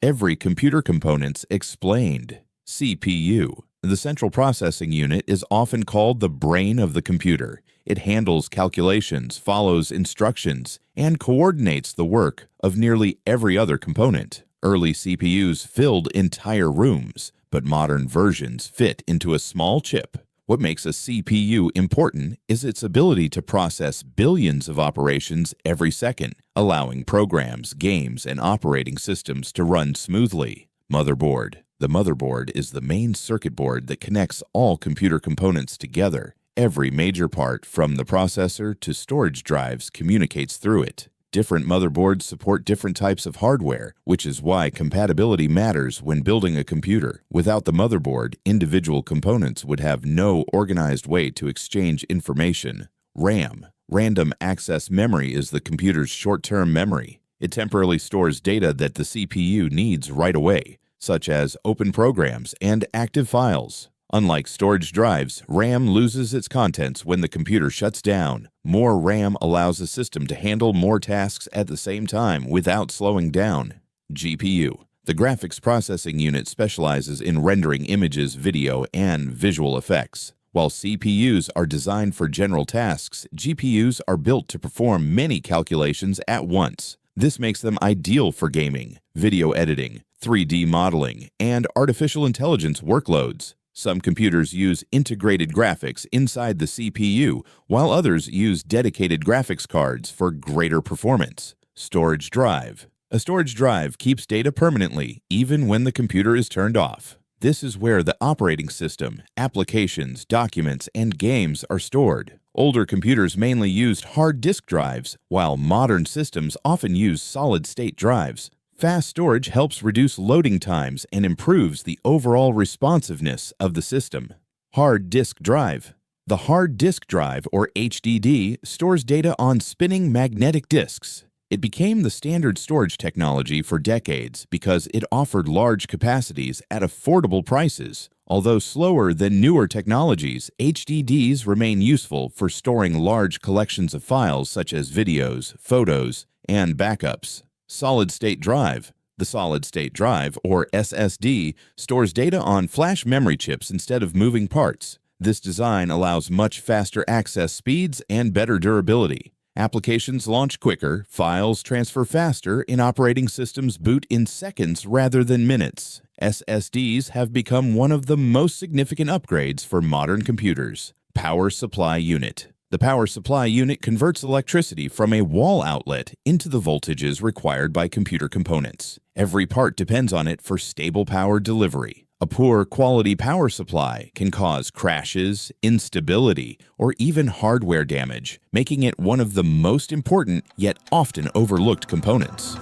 Every computer component's explained. CPU. The central processing unit is often called the brain of the computer. It handles calculations, follows instructions, and coordinates the work of nearly every other component. Early CPUs filled entire rooms, but modern versions fit into a small chip. What makes a CPU important is its ability to process billions of operations every second, allowing programs, games, and operating systems to run smoothly. Motherboard. The motherboard is the main circuit board that connects all computer components together. Every major part, from the processor to storage drives, communicates through it. Different motherboards support different types of hardware, which is why compatibility matters when building a computer. Without the motherboard, individual components would have no organized way to exchange information. RAM. Random access memory is the computer's short-term memory. It temporarily stores data that the CPU needs right away, such as open programs and active files. Unlike storage drives, RAM loses its contents when the computer shuts down. More RAM allows the system to handle more tasks at the same time without slowing down. GPU. The graphics processing unit specializes in rendering images, video, and visual effects. While CPUs are designed for general tasks, GPUs are built to perform many calculations at once. This makes them ideal for gaming, video editing, 3D modeling, and artificial intelligence workloads. Some computers use integrated graphics inside the CPU, while others use dedicated graphics cards for greater performance. Storage drive. A storage drive keeps data permanently, even when the computer is turned off. This is where the operating system, applications, documents, and games are stored. Older computers mainly used hard disk drives, while modern systems often use solid-state drives. Fast storage helps reduce loading times and improves the overall responsiveness of the system. Hard disk drive. The hard disk drive, or HDD, stores data on spinning magnetic disks. It became the standard storage technology for decades because it offered large capacities at affordable prices. Although slower than newer technologies, HDDs remain useful for storing large collections of files such as videos, photos, and backups. Solid-state drive. The solid-state drive, or SSD, stores data on flash memory chips instead of moving parts. This design allows much faster access speeds and better durability. Applications launch quicker, files transfer faster, and operating systems boot in seconds rather than minutes. SSDs have become one of the most significant upgrades for modern computers. Power supply unit. The power supply unit converts electricity from a wall outlet into the voltages required by computer components. Every part depends on it for stable power delivery. A poor quality power supply can cause crashes, instability, or even hardware damage, making it one of the most important yet often overlooked components.